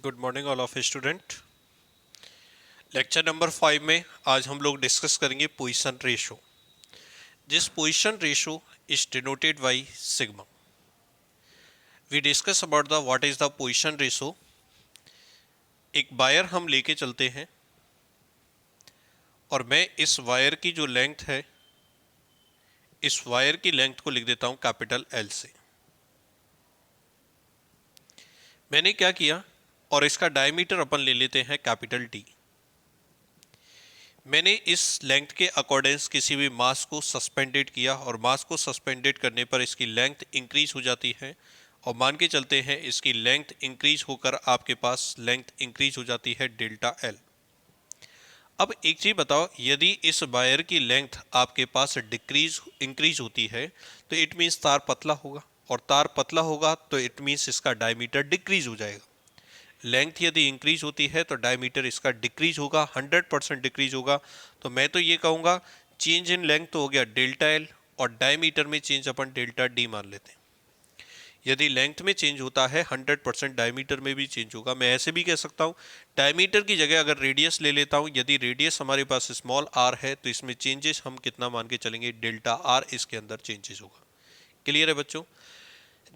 Good morning all of student. Lecture number 5 में आज हम लोग डिस्कस करेंगे position ratio. This position ratio is denoted by sigma. We discuss about the what is the position ratio. एक wire हम लेके चलते हैं और मैं इस वायर की जो लेंथ है, इस वायर की लेंथ को लिख देता हूं कैपिटल एल से। मैंने क्या किया, और इसका डायमीटर अपन ले लेते हैं कैपिटल डी। मैंने इस लेंथ के अकॉर्डिंग किसी भी मास को सस्पेंडेड किया और मास को सस्पेंडेड करने पर इसकी लेंथ इंक्रीज हो जाती है, और मान के चलते हैं इसकी लेंथ इंक्रीज होकर आपके पास लेंथ इंक्रीज हो जाती है डेल्टा एल। अब एक चीज बताओ, यदि इस वायर की लेंथ आपके पास डिक्रीज इंक्रीज होती है तो इट मीन्स तार पतला होगा, और तार पतला होगा तो इट मीन्स इसका डायमीटर डिक्रीज हो जाएगा। लेंथ यदि इंक्रीज होती है तो डायमीटर इसका डिक्रीज होगा, 100% डिक्रीज होगा। तो मैं तो ये कहूँगा चेंज इन लेंथ तो हो गया डेल्टा एल, और डायमीटर में चेंज अपन डेल्टा डी मान लेते हैं। यदि लेंथ में चेंज होता है 100% डायमीटर में भी चेंज होगा। मैं ऐसे भी कह सकता हूँ, डायमीटर की जगह अगर रेडियस ले लेता हूँ, यदि रेडियस हमारे पास स्मॉल आर है तो इसमें चेंजेस हम कितना मान के चलेंगे, डेल्टा आर इसके अंदर चेंजेस होगा। क्लियर है बच्चों?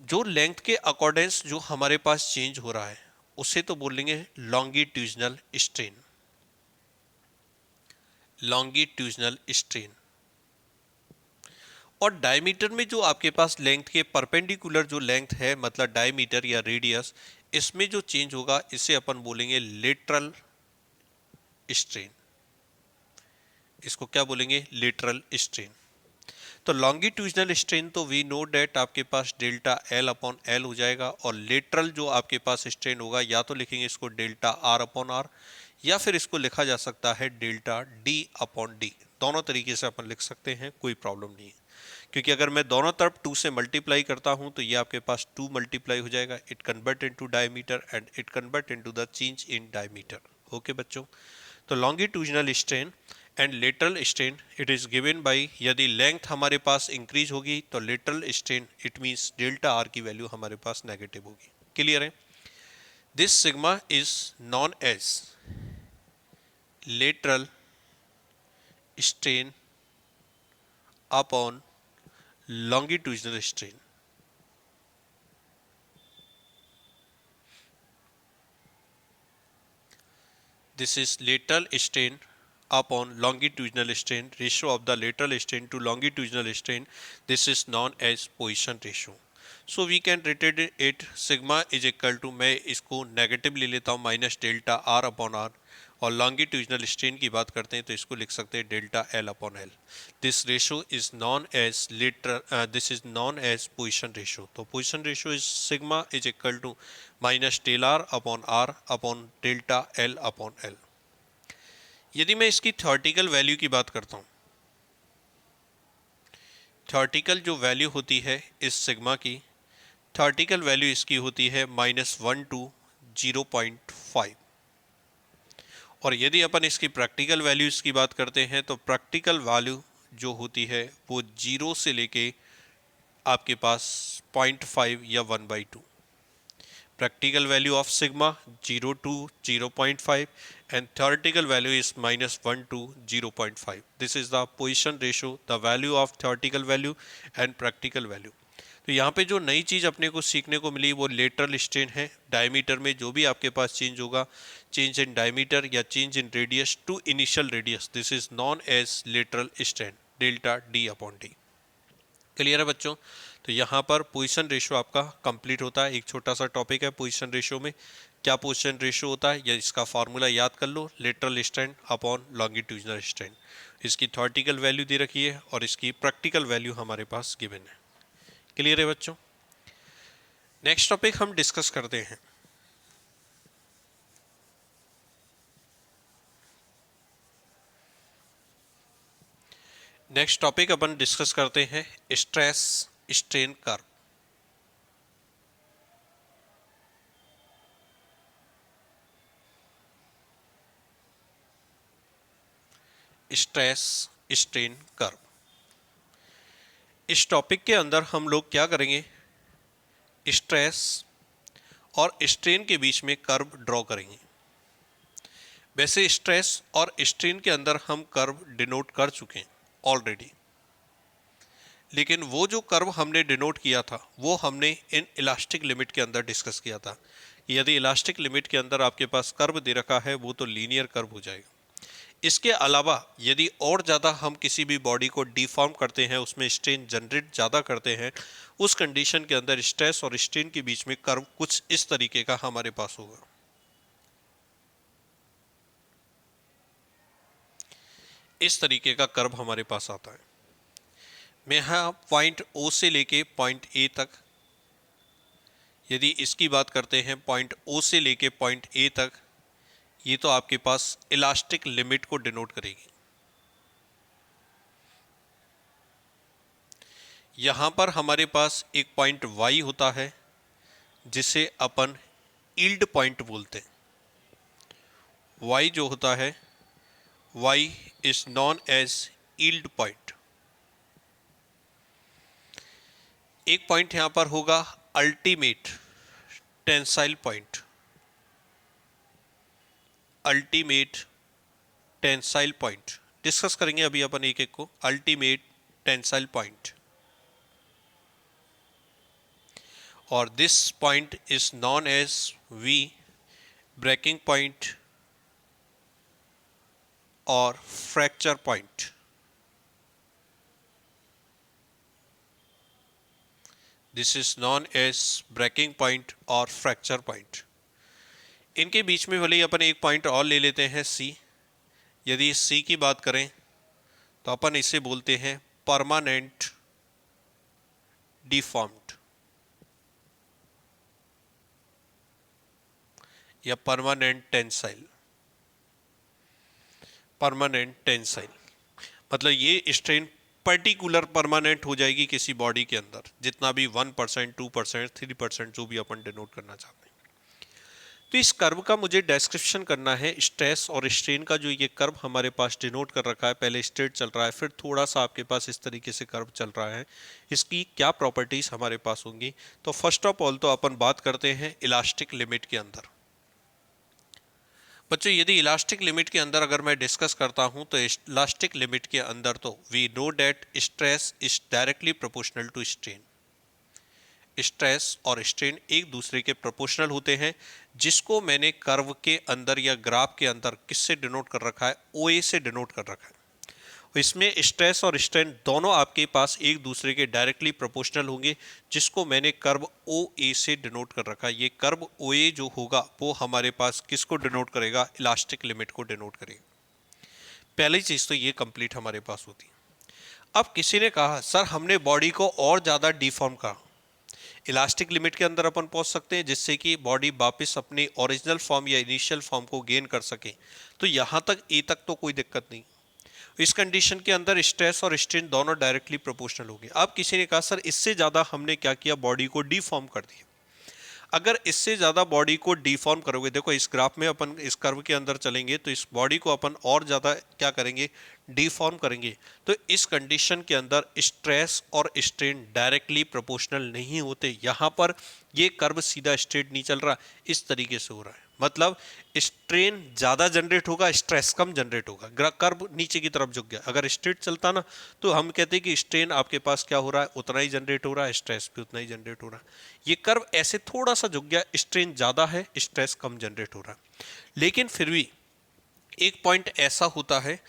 जो लेंथ के अकॉर्डेंस जो हमारे पास चेंज हो रहा है उसे तो बोलेंगे लॉन्गिट्यूजनल स्ट्रेन। लॉन्गिट्यूजनल स्ट्रेन। और डायमीटर में जो आपके पास लेंथ के परपेंडिकुलर जो लेंथ है, मतलब डायमीटर या रेडियस, इसमें जो चेंज होगा इसे अपन बोलेंगे लेटरल स्ट्रेन। इसको क्या बोलेंगे? Lateral strain. तो लॉन्गिट्यूजनल स्ट्रेन तो वी नो डेट आपके पास डेल्टा एल अपॉन एल हो जाएगा, और लेटरल जो आपके पास स्ट्रेन होगा या तो लिखेंगे इसको डेल्टा आर अपॉन आर, या फिर इसको लिखा जा सकता है डेल्टा डी अपॉन डी। दोनों तरीके से अपन लिख सकते हैं, कोई प्रॉब्लम नहीं है। क्योंकि अगर मैं दोनों तरफ 2 से मल्टीप्लाई करता हूं तो ये आपके पास 2 मल्टीप्लाई हो जाएगा, it convert into diameter and it convert into the change in diameter. Okay बच्चों, तो longitudinal strain and lateral strain it is given by, यदि लेंथ हमारे पास इंक्रीज होगी तो lateral strain it means delta R की वैल्यू हमारे पास नेगेटिव होगी। क्लियर है? This sigma is known as lateral strain upon longitudinal strain। This is lateral strain upon longitudinal strain, ratio of the lateral strain to longitudinal strain. This is known as position ratio. So we can write it sigma is equal to, मैं इसको negative ले लेता हूँ, minus delta R upon R, और longitudinal strain की बात करते हैं तो इसको लिख सकते हैं delta L upon L. This ratio is known as lateral, this is known as position ratio. तो position ratio is sigma is equal to minus del R upon delta L upon L. यदि मैं इसकी theoretical value की बात करता हूँ, theoretical जो value होती है इस सिग्मा की, थ्योरेटिकल वैल्यू इसकी होती है -1 to 0.5। और यदि अपन इसकी प्रैक्टिकल वैल्यूज की बात करते हैं तो प्रैक्टिकल वैल्यू जो होती है वो 0 से लेके आपके पास 0.5 या 1/2। practical value of sigma 0 to 0.5 and theoretical value is -1 to 0.5. This is the position ratio, the value of theoretical value and practical value. तो यहाँ पे जो नई चीज़ अपने को सीखने को मिली वो लेटरल स्ट्रेन है। डायमीटर में जो भी आपके पास चेंज होगा, चेंज इन डायमीटर या change in radius to initial radius, this is known as lateral strain, delta D upon D. Clear है बच्चों? तो यहाँ पर पोजीशन रेशियो आपका कंप्लीट होता है। एक छोटा सा टॉपिक है पोजीशन रेशियो में, क्या पोजीशन रेशियो होता है या इसका फार्मूला याद कर लो, lateral strain upon longitudinal strain. इसकी थ्योरेटिकल वैल्यू दे रखी है और इसकी प्रैक्टिकल वैल्यू हमारे पास गिवन है। क्लियर है बच्चों? नेक्स्ट टॉपिक हम डिस्कस करते हैं। नेक्स्ट टॉपिक अपन डिस्कस करते हैं stress strain curve. Stress strain curve. इस टॉपिक के अंदर हम लोग क्या करेंगे, स्ट्रेस और स्ट्रेन के बीच में कर्व ड्रॉ करेंगे। वैसे स्ट्रेस और स्ट्रेन के अंदर हम कर्व डिनोट कर चुके हैं ऑलरेडी, लेकिन वो जो कर्व हमने डिनोट किया था वो हमने इन इलास्टिक लिमिट के अंदर डिस्कस किया था। यदि इलास्टिक लिमिट के अंदर आपके पास कर्व दे रखा है वो तो लीनियर कर्व हो जाएगा। इसके अलावा यदि और ज़्यादा हम किसी भी बॉडी को डिफॉर्म करते हैं, उसमें स्ट्रेन जनरेट ज़्यादा करते हैं, उस कंडीशन के अंदर स्ट्रेस और स्ट्रेन के बीच में कर्व कुछ इस तरीके का हमारे पास होगा। इस तरीके का कर्व हमारे पास आता है। मैं यहाँ पॉइंट O से लेके पॉइंट A तक, यदि इसकी बात करते हैं पॉइंट O से लेके पॉइंट A तक, ये तो आपके पास इलास्टिक लिमिट को डिनोट करेगी। यहाँ पर हमारे पास एक पॉइंट Y होता है जिसे अपन यील्ड पॉइंट बोलते हैं। Y जो होता है, Y is known as yield point. एक पॉइंट यहाँ पर होगा ultimate tensile point. Ultimate tensile point discuss करेंगे अभी अपन एक एक को। अल्टीमेट टेंसाइल पॉइंट, और this point is known as V breaking point और fracture point. This is known as breaking point और फ्रैक्चर पॉइंट। इनके बीच में भले ही अपन एक पॉइंट और ले लेते हैं C। यदि इस C की बात करें तो अपन इसे बोलते हैं परमानेंट डिफॉर्म्ड या परमानेंट टेंसाइल। परमानेंट टेंसाइल मतलब ये स्ट्रेन पर्टिकुलर परमानेंट हो जाएगी किसी बॉडी के अंदर, जितना भी 1%, 2%, 3% जो भी अपन डिनोट करना चाहते हैं। तो इस कर्व का मुझे डिस्क्रिप्शन करना है। स्ट्रेस और स्ट्रेन का जो ये कर्व हमारे पास डिनोट कर रखा है, पहले स्ट्रेट चल रहा है, फिर थोड़ा सा आपके पास इस तरीके से कर्व चल रहा है, इसकी क्या प्रॉपर्टीज हमारे पास होंगी। तो फर्स्ट ऑफ ऑल तो अपन बात करते हैं इलास्टिक लिमिट के अंदर। बच्चों यदि इलास्टिक लिमिट के अंदर अगर मैं डिस्कस करता हूं तो इलास्टिक लिमिट के अंदर तो we know that stress is directly proportional to strain. Stress और स्ट्रेन एक दूसरे के प्रोपोर्शनल होते हैं, जिसको मैंने कर्व के अंदर या ग्राफ के अंदर किससे डिनोट कर रखा है, OA से डिनोट कर रखा है। इसमें स्ट्रेस और स्ट्रेन दोनों आपके पास एक दूसरे के डायरेक्टली प्रोपोर्शनल होंगे, जिसको मैंने कर्व OA से डिनोट कर रखा है। ये कर्व OA जो होगा वो हमारे पास किसको डिनोट करेगा, इलास्टिक लिमिट को डिनोट करेगा। पहली चीज तो ये कंप्लीट हमारे पास होती है। अब किसी ने कहा सर हमने बॉडी को और ज्यादा डिफॉर्म करा, इलास्टिक लिमिट के अंदर अपन पहुंच सकते हैं जिससे कि बॉडी वापस अपनी ओरिजिनल फॉर्म या इनिशियल फॉर्म को गेन कर सके। तो यहां तक A तक तो कोई दिक्कत नहीं। इस कंडीशन के अंदर स्ट्रेस और स्ट्रेन दोनों डायरेक्टली प्रोपोर्शनल होंगे। अब किसी ने कहा सर इससे ज्यादा हमने क्या किया, बॉडी को डिफॉर्म कर दिया। अगर इससे ज्यादा बॉडी को डिफॉर्म करोगे, देखो इस ग्राफ में अपन इस कर्व के अंदर चलेंगे तो इस बॉडी को अपन और ज्यादा क्या करेंगे, डिफॉर्म करेंगे। तो इस कंडीशन के अंदर स्ट्रेस और स्ट्रेन डायरेक्टली प्रोपोर्शनल नहीं होते। यहां पर ये कर्व सीधा स्ट्रेट नहीं चल रहा, इस तरीके से हो रहा है। मतलब स्ट्रेन ज्यादा जनरेट होगा, स्ट्रेस कम जनरेट होगा। कर्व नीचे की तरफ झुक गया। अगर स्ट्रेट चलता ना तो हम कहते हैं कि स्ट्रेन आपके पास क्या हो रहा है, उतना ही जनरेट हो रहा है, स्ट्रेस भी उतना ही जनरेट हो रहा है। ये कर्व ऐसे थोड़ा सा झुक गया, स्ट्रेन ज्यादा है, स्ट्रेस कम जनरेट हो रहा है। लेकिन फिर भी एक पॉइंट ऐसा होता है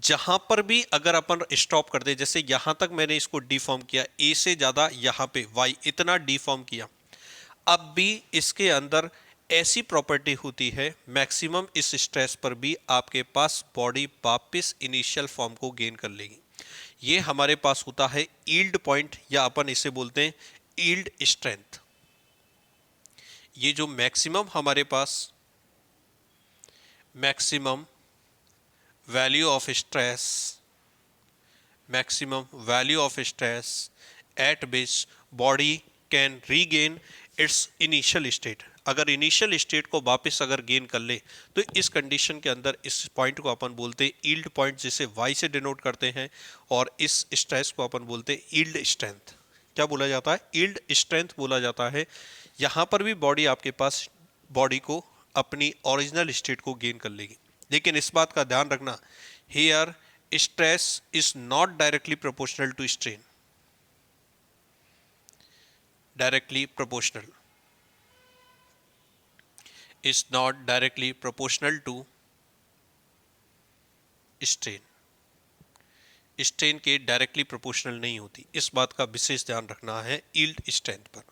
जहां पर भी अगर अपन स्टॉप कर दे, जैसे यहां तक मैंने इसको डिफॉर्म किया, A से ज्यादा यहां पे Y इतना डिफॉर्म किया, अब भी इसके अंदर ऐसी प्रॉपर्टी होती है मैक्सिमम इस स्ट्रेस पर भी आपके पास बॉडी वापस इनिशियल फॉर्म को गेन कर लेगी। ये हमारे पास होता है यील्ड पॉइंट, या अपन इसे बोलते हैं यील्ड स्ट्रेंथ। ये जो मैक्सिमम हमारे पास maximum value of stress, maximum value of stress at which body can regain its initial state। अगर इनिशियल स्टेट को वापस अगर गेन कर ले तो इस कंडीशन के अंदर इस पॉइंट को अपन बोलते हैं यील्ड पॉइंट, जिसे Y से डिनोट करते हैं, और इस स्ट्रेस को अपन बोलते हैं यील्ड स्ट्रेंथ। क्या बोला जाता है, यील्ड स्ट्रेंथ बोला जाता है। यहाँ पर भी बॉडी आपके पास बॉडी को अपनी ओरिजिनल स्टेट को गेन कर लेगी। लेकिन इस बात का ध्यान रखना, here stress is not directly proportional to strain, directly proportional is not directly proportional to strain, strain के डायरेक्टली प्रोपोर्शनल नहीं होती। इस बात का विशेष ध्यान रखना है यील्ड स्ट्रेंथ पर,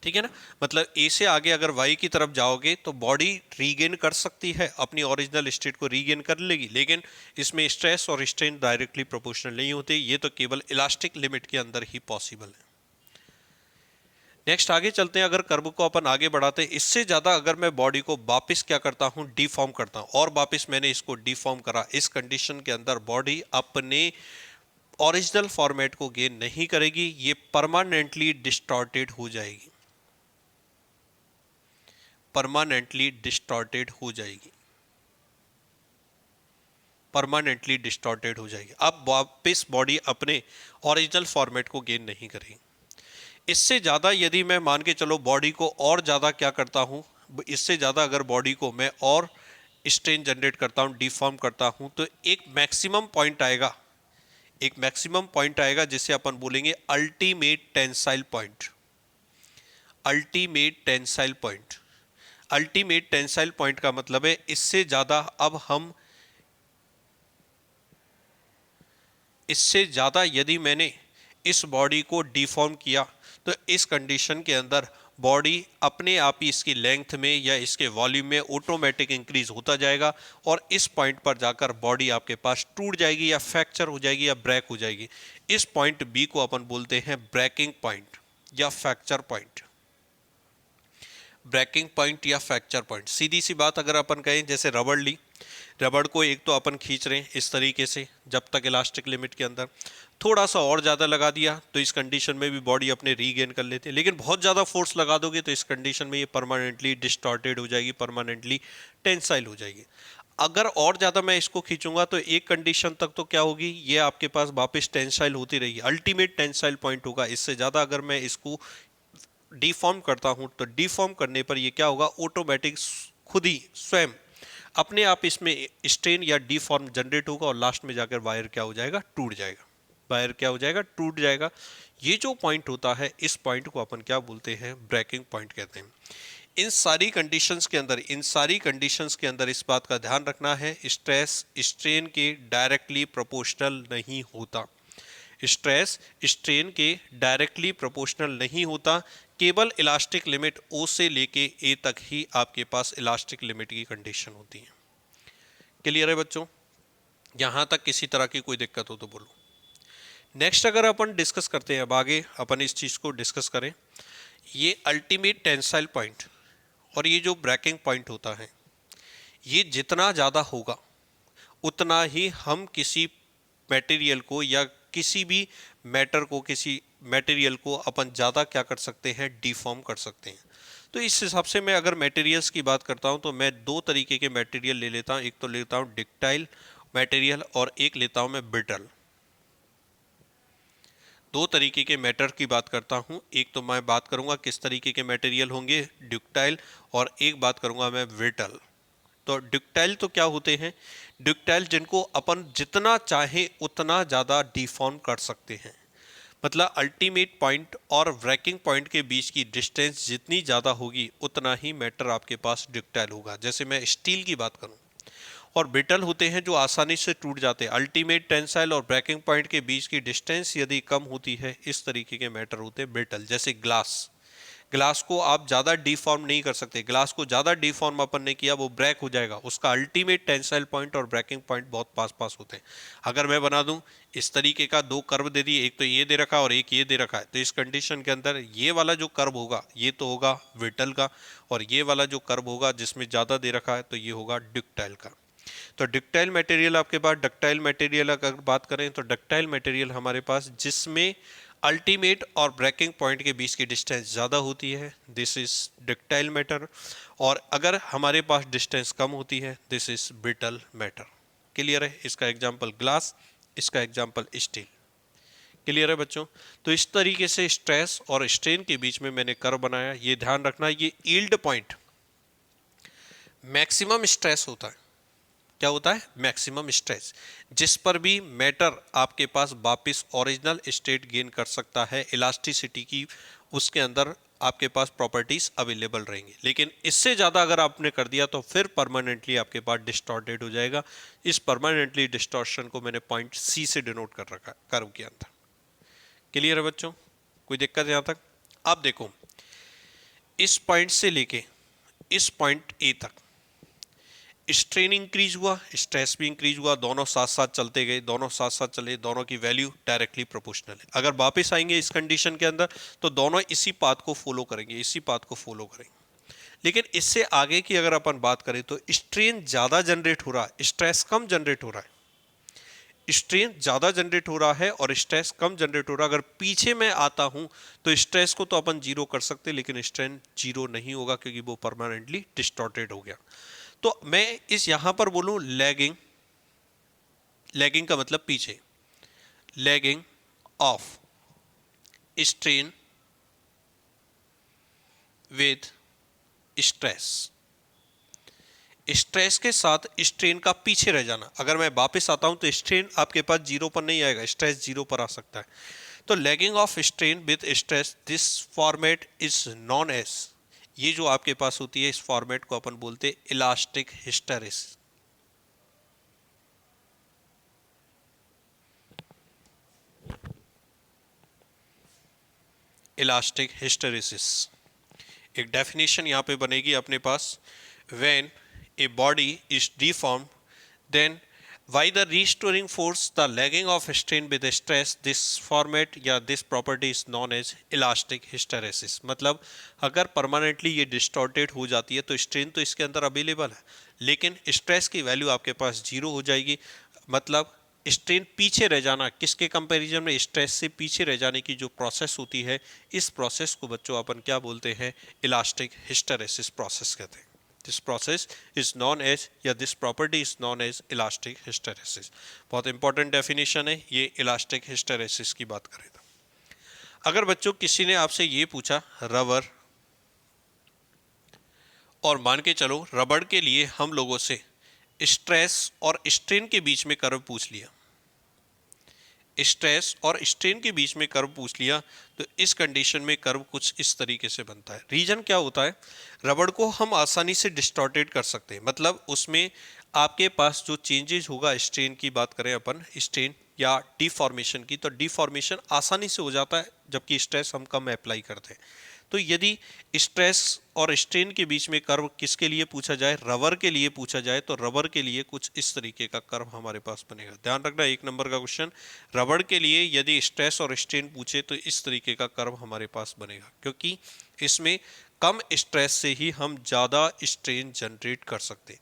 ठीक है ना। मतलब ए से आगे अगर वाई की तरफ जाओगे तो बॉडी रीगेन कर सकती है, अपनी ओरिजिनल स्टेट को रीगेन कर लेगी, लेकिन इसमें स्ट्रेस और स्ट्रेन डायरेक्टली प्रोपोर्शनल नहीं होते। ये तो केवल इलास्टिक लिमिट के अंदर ही पॉसिबल है। नेक्स्ट आगे चलते हैं। अगर कर्व को अपन आगे बढ़ाते हैं, इससे ज़्यादा अगर मैं बॉडी को वापस क्या करता हूँ, डिफॉर्म करता हूँ, और वापस मैंने इसको डिफॉर्म करा, इस कंडीशन के अंदर बॉडी अपने ओरिजिनल फॉर्मेट को गेन नहीं करेगी, ये परमानेंटली डिस्टॉर्टेड हो जाएगी, परमानेंटली डिस्टॉर्टेड हो जाएगी, परमानेंटली डिस्टॉर्टेड हो जाएगी। अब वापस बॉडी अपने ओरिजिनल फॉर्मेट को गेन नहीं करेगी। इससे ज़्यादा यदि मैं मान के चलो बॉडी को और ज़्यादा क्या करता हूँ, इससे ज़्यादा अगर बॉडी को मैं और स्ट्रेन जनरेट करता हूँ, डिफॉर्म करता हूँ, तो एक मैक्सिमम पॉइंट आएगा, एक मैक्सिमम पॉइंट आएगा जिसे अपन बोलेंगे ultimate tensile point, ultimate tensile point. Ultimate tensile point का मतलब है इससे ज़्यादा अब हम, इससे ज़्यादा यदि मैंने इस बॉडी को डिफॉर्म किया तो इस कंडीशन के अंदर बॉडी अपने आप ही इसकी लेंथ में या इसके वॉल्यूम में ऑटोमेटिक इंक्रीज होता जाएगा, और इस पॉइंट पर जाकर बॉडी आपके पास टूट जाएगी या फ्रैक्चर हो जाएगी या ब्रेक हो जाएगी। इस पॉइंट बी को अपन बोलते हैं ब्रेकिंग पॉइंट या फ्रैक्चर पॉइंट, ब्रेकिंग पॉइंट या फ्रैक्चर पॉइंट। सीधी सी बात अगर अपन कहें, जैसे रबड़ ली, रबड़ को एक तो अपन खींच रहे हैं इस तरीके से, जब तक इलास्टिक लिमिट के अंदर, थोड़ा सा और ज़्यादा लगा दिया तो इस कंडीशन में भी बॉडी अपने रीगेन कर लेते हैं, लेकिन बहुत ज़्यादा फोर्स लगा दोगे तो इस कंडीशन में ये परमानेंटली डिस्टॉर्टेड हो जाएगी, परमानेंटली टेंसाइल हो जाएगी। अगर और ज़्यादा मैं इसको खींचूंगा तो एक कंडीशन तक तो क्या होगी, ये आपके पास वापस टेंसाइल होती रहेगी, अल्टीमेट टेंसाइल पॉइंट होगा। इससे ज़्यादा अगर मैं इसको डिफॉर्म करता हूं तो डिफॉर्म करने पर ये क्या होगा, ऑटोमेटिक खुद ही स्वयं अपने आप इसमें स्ट्रेन या डिफॉर्म जनरेट होगा, और लास्ट में जाकर वायर क्या हो जाएगा, टूट जाएगा, वायर क्या हो जाएगा, टूट जाएगा। ये जो पॉइंट होता है, इस पॉइंट को अपन क्या बोलते हैं, ब्रेकिंग पॉइंट कहते हैं। इन सारी कंडीशंस के अंदर, इन सारी कंडीशंस के अंदर इस बात का ध्यान रखना है, स्ट्रेस स्ट्रेन के डायरेक्टली प्रोपोर्शनल नहीं होता, स्ट्रेस स्ट्रेन के डायरेक्टली प्रोपोर्शनल नहीं होता। केवल इलास्टिक लिमिट ओ से लेके ए तक ही आपके पास इलास्टिक लिमिट की कंडीशन होती है। क्लियर है बच्चों? यहाँ तक किसी तरह की कोई दिक्कत हो तो बोलो। नेक्स्ट अगर अपन डिस्कस करते हैं, अब आगे अपन इस चीज़ को डिस्कस करें, ये अल्टीमेट टेंसाइल पॉइंट और ये जो ब्रेकिंग पॉइंट होता है, ये जितना ज़्यादा होगा उतना ही हम किसी मटेरियल को या किसी भी मैटर को, किसी मटेरियल को अपन ज़्यादा क्या कर सकते हैं, डिफॉर्म कर सकते हैं। तो इस हिसाब से मैं अगर मटेरियल्स की बात करता हूँ तो मैं दो तरीके के मटेरियल ले लेता हूँ, एक तो लेता हूँ डक्टाइल मटेरियल और एक लेता हूँ मैं ब्रिटल। दो तरीके के मैटर की बात करता हूँ, एक तो मैं बात करूँगा किस तरीके के मटेरियल होंगे, डक्टाइल, और एक बात करूँगा मैं ब्रिटल। तो डक्टाइल तो क्या होते हैं, डक्टाइल जिनको अपन जितना चाहे उतना ज़्यादा डिफॉर्म कर सकते हैं। मतलब अल्टीमेट पॉइंट और ब्रेकिंग पॉइंट के बीच की डिस्टेंस जितनी ज़्यादा होगी उतना ही मैटर आपके पास डक्टाइल होगा। जैसे मैं स्टील की बात करूं, और ब्रिटल होते हैं जो आसानी से टूट जाते हैं। अल्टीमेट टेंसाइल और ब्रेकिंग पॉइंट के बीच की डिस्टेंस यदि कम होती है, इस तरीके के मैटर होते हैं ब्रिटल। जैसे ग्लास, ग्लास को आप ज़्यादा डिफॉर्म नहीं कर सकते, ग्लास को ज़्यादा डिफॉर्म अपन ने किया वो ब्रेक हो जाएगा, उसका अल्टीमेट टेंसाइल पॉइंट और ब्रेकिंग पॉइंट बहुत पास पास होते हैं। अगर मैं बना दूं इस तरीके का, दो कर्व दे दिए, एक तो ये दे रखा है और एक ये दे रखा है, तो इस कंडीशन के अंदर ये वाला जो कर्व होगा ये तो होगा ब्रिटल का, और ये वाला जो कर्व होगा जिसमें ज़्यादा दे रखा है तो ये होगा डक्टाइल का। तो डक्टाइल मटेरियल आपके पास, डक्टाइल मटेरियल अगर बात करें तो डक्टाइल मटेरियल हमारे पास जिसमें अल्टीमेट और ब्रेकिंग पॉइंट के बीच की डिस्टेंस ज़्यादा होती है, दिस इज डक्टाइल मैटर, और अगर हमारे पास डिस्टेंस कम होती है, this is brittle matter. Clear है? इसका एग्जांपल ग्लास, इसका एग्जांपल स्टील। क्लियर है बच्चों? तो इस तरीके से स्ट्रेस और स्ट्रेन के बीच में मैंने कर्व बनाया। ये ध्यान रखना, ये यील्ड पॉइंट मैक्सिमम स्ट्रेस होता है। क्या होता है? मैक्सिमम स्ट्रेस, जिस पर भी मैटर आपके पास वापस ओरिजिनल स्टेट गेन कर सकता है, इलास्टिसिटी की उसके अंदर आपके पास प्रॉपर्टीज अवेलेबल रहेंगी। लेकिन इससे ज़्यादा अगर आपने कर दिया तो फिर परमानेंटली आपके पास डिस्टॉर्टेड हो जाएगा। इस परमानेंटली डिस्टॉर्शन को मैंने पॉइंट सी से डिनोट कर रखा कर्व के अंदर। क्लियर है बच्चों? कोई दिक्कत यहाँ तक? आप देखो, इस पॉइंट से लेके इस पॉइंट ए तक स्ट्रेन इंक्रीज हुआ, स्ट्रेस भी इंक्रीज हुआ, दोनों साथ साथ चलते गए, दोनों साथ साथ चले, दोनों की वैल्यू डायरेक्टली प्रोपोर्शनल है। अगर वापस आएंगे इस कंडीशन के अंदर तो दोनों इसी पाथ को फॉलो करेंगे, इसी पाथ को फॉलो करेंगे। लेकिन इससे आगे की अगर अपन बात करें तो स्ट्रेन ज़्यादा जनरेट हो रहा है, स्ट्रेस कम जनरेट हो रहा है। स्ट्रेन ज़्यादा जनरेट हो रहा है और स्ट्रेस कम जनरेट हो रहा है। अगर पीछे मैं आता हूं तो स्ट्रेस को तो अपन जीरो कर सकते, लेकिन स्ट्रेन जीरो नहीं होगा क्योंकि वो परमानेंटली डिस्टॉर्टेड हो गया। तो मैं इस यहां पर बोलूं लैगिंग, लैगिंग का मतलब पीछे, lagging of strain with stress, stress के साथ स्ट्रेन का पीछे रह जाना। अगर मैं वापस आता हूं तो स्ट्रेन आपके पास जीरो पर नहीं आएगा, स्ट्रेस जीरो पर आ सकता है। तो lagging of strain with stress, this format is known as, ये जो आपके पास होती है इस फॉर्मेट को अपन बोलते हैं इलास्टिक हिस्टेरेसिस। इलास्टिक हिस्टेरेसिस एक डेफिनेशन यहाँ पे बनेगी अपने पास, when a body is deformed then why the restoring force the lagging of strain with stress, this format या this property is known as elastic hysteresis. मतलब अगर परमानेंटली ये डिस्टॉर्टेड हो जाती है तो स्ट्रेन तो इसके अंदर अवेलेबल है, लेकिन स्ट्रेस की वैल्यू आपके पास जीरो हो जाएगी। मतलब स्ट्रेन पीछे रह जाना, किसके कंपैरिजन में? स्ट्रेस से पीछे रह जाने की जो प्रोसेस होती है, इस प्रोसेस को बच्चों अपन क्या बोलते हैं? इलास्टिक हिस्टेरेसिस प्रोसेस कहते हैं। This process is known as या this property is known as elastic hysteresis. बहुत इंपॉर्टेंट डेफिनेशन है ये इलास्टिक हिस्टेरेसिस की बात करें तो। अगर बच्चों किसी ने आपसे ये पूछा रबर, और मान के चलो रबड़ के लिए हम लोगों से स्ट्रेस और स्ट्रेन के बीच में कर्व पूछ लिया, स्ट्रेस और स्ट्रेन के बीच में कर्व पूछ लिया, तो इस कंडीशन में कर्व कुछ इस तरीके से बनता है। रीजन क्या होता है? रबड़ को हम आसानी से डिस्टॉर्टेड कर सकते हैं, मतलब उसमें आपके पास जो चेंजेज होगा, स्ट्रेन की बात करें अपन, स्ट्रेन या डिफॉर्मेशन की, तो डिफॉर्मेशन आसानी से हो जाता है जबकि स्ट्रेस हम कम अप्लाई करते हैं। तो यदि स्ट्रेस और स्ट्रेन के बीच में कर्व किसके लिए पूछा जाए? रबर के लिए पूछा जाए, तो रबर के लिए कुछ इस तरीके का कर्व हमारे पास बनेगा। ध्यान रखना, एक नंबर का क्वेश्चन, रबर के लिए यदि स्ट्रेस और स्ट्रेन पूछे तो इस तरीके का कर्व हमारे पास बनेगा, क्योंकि इसमें कम स्ट्रेस से ही हम ज़्यादा स्ट्रेन जनरेट कर सकते हैं,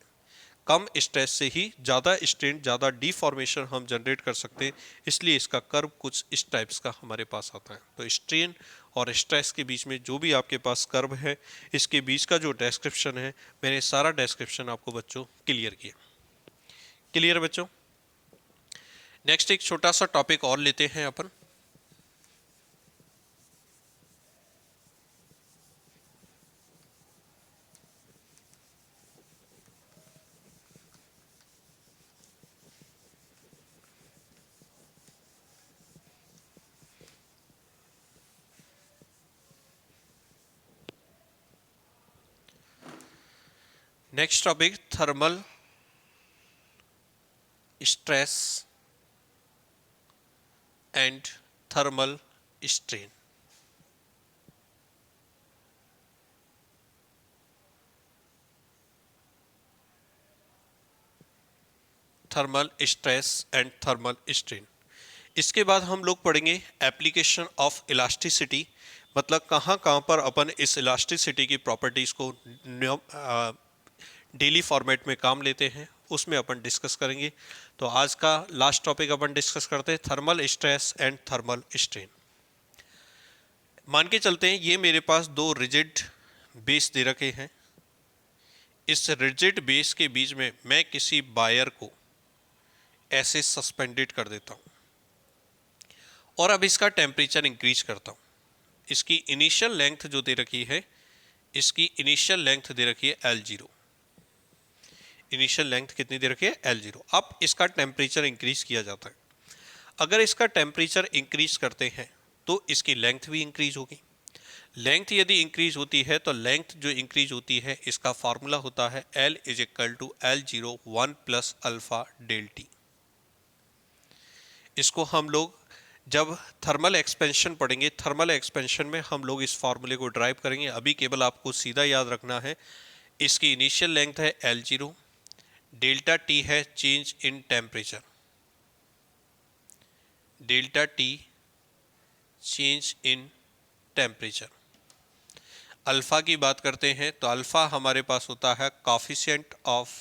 कम स्ट्रेस से ही ज़्यादा स्ट्रेन, ज़्यादा डिफॉर्मेशन हम जनरेट कर सकते हैं। इसलिए इसका कर्व कुछ इस टाइप्स का हमारे पास आता है। तो स्ट्रेन और स्ट्रेस के बीच में जो भी आपके पास कर्व है, इसके बीच का जो डिस्क्रिप्शन है, मैंने सारा डिस्क्रिप्शन आपको बच्चों क्लियर किया। क्लियर बच्चों? नेक्स्ट एक छोटा सा टॉपिक और लेते हैं अपन। Next topic thermal stress and thermal strain. Thermal stress and thermal strain. इसके बाद हम लोग पढ़ेंगे एप्लीकेशन ऑफ इलास्टिसिटी, मतलब कहाँ कहाँ पर अपन इस इलास्टिसिटी की प्रॉपर्टीज़ को डेली फॉर्मेट में काम लेते हैं, उसमें अपन डिस्कस करेंगे। तो आज का लास्ट टॉपिक अपन डिस्कस करते हैं thermal stress and thermal strain. मान के चलते हैं ये मेरे पास दो रिजिड बेस दे रखे हैं, इस रिजिड बेस के बीच में मैं किसी वायर को ऐसे सस्पेंडेड कर देता हूँ और अब इसका टेम्परेचर इंक्रीज करता हूँ। इसकी इनिशियल लेंथ जो दे रखी है, इसकी इनिशियल लेंथ दे रखी है L0। इनिशियल लेंथ कितनी दे रखी है? L0। अब इसका टेम्परेचर इंक्रीज किया जाता है। अगर इसका टेम्परेचर इंक्रीज करते हैं तो इसकी लेंथ भी इंक्रीज होगी। लेंथ यदि इंक्रीज होती है तो लेंथ जो इंक्रीज होती है इसका फार्मूला होता है L is equal to L0 1 plus alpha del T. इसको हम लोग जब थर्मल एक्सपेंशन पढ़ेंगे, थर्मल एक्सपेंशन में हम लोग इस फार्मूले को ड्राइव करेंगे। अभी केवल आपको सीधा याद रखना है, इसकी इनिशियल लेंथ है L0, डेल्टा टी है change in temperature, delta T change in temperature. Alpha की बात करते हैं तो अल्फा हमारे पास होता है coefficient of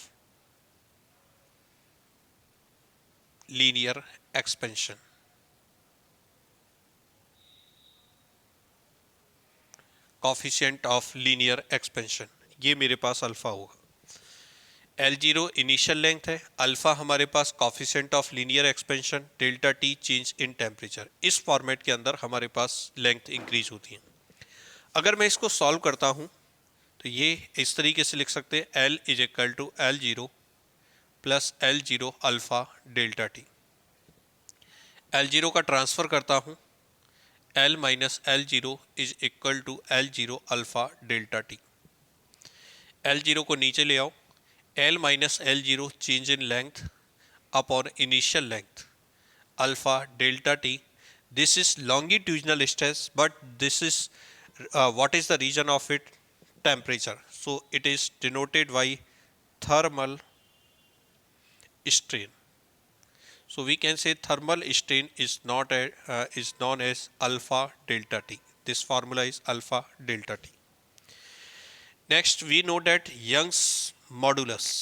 linear expansion. Coefficient of linear expansion, ये मेरे पास अल्फा होगा। L0 इनिशियल लेंथ है, अल्फा हमारे पास coefficient of linear expansion, delta T change in temperature. इस फॉर्मेट के अंदर हमारे पास लेंथ इंक्रीज होती है। अगर मैं इसको सॉल्व करता हूं तो ये इस तरीके से लिख सकते हैं, L is equal to L0 plus L0 alpha delta T. L0 का ट्रांसफर करता हूं, L minus L0 is equal to L0 alpha delta T. L0 को नीचे ले आओ, L minus L0 change in length upon initial length alpha delta T. This is longitudinal stress, but this is what is the region of it? Temperature. So it is denoted by thermal strain. So we can say thermal strain is not is known as alpha delta T. This formula is alpha delta T. Next we know that Young's modulus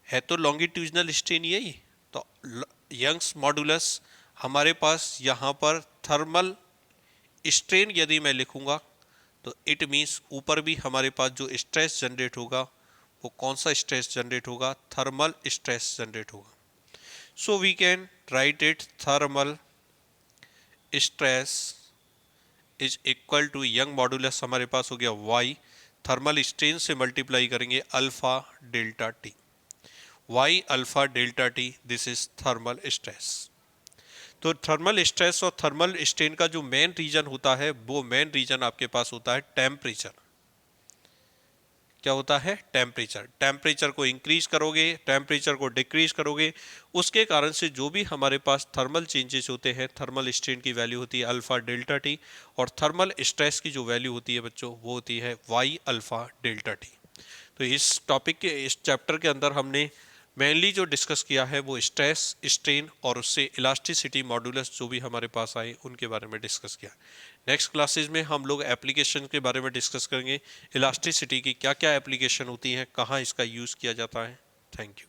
है तो longitudinal strain यही, तो Young's modulus हमारे पास यहाँ पर thermal strain यदि मैं लिखूंगा तो इट मीन्स ऊपर भी हमारे पास जो स्ट्रेस जनरेट होगा वो कौन सा स्ट्रेस जनरेट होगा? थर्मल स्ट्रेस जनरेट होगा। So we can write it thermal stress is equal to Young modulus हमारे पास हो गया y, थर्मल स्ट्रेन से मल्टीप्लाई करेंगे alpha delta T, y alpha delta T, this is thermal stress. तो thermal stress और thermal strain का जो मेन रीजन होता है वो मेन रीजन आपके पास होता है टेम्परेचर। क्या होता है? टेम्परेचर। टेम्परेचर को इंक्रीज करोगे, टेम्परेचर को डिक्रीज करोगे, उसके कारण से जो भी हमारे पास थर्मल चेंजेस होते हैं, थर्मल स्ट्रेन की वैल्यू होती है अल्फा डेल्टा टी, और थर्मल स्ट्रेस की जो वैल्यू होती है बच्चों वो होती है वाई अल्फा डेल्टा टी। तो इस टॉपिक के इस चैप्टर के अंदर हमने मेनली जो डिस्कस किया है वो स्ट्रेस, स्ट्रेन और उससे इलास्टिसिटी मॉडुलस जो भी हमारे पास आए उनके बारे में डिस्कस किया। नेक्स्ट क्लासेस में हम लोग एप्लीकेशन के बारे में डिस्कस करेंगे, इलास्टिसिटी की क्या क्या एप्लीकेशन होती हैं, कहाँ इसका यूज़ किया जाता है। Thank you.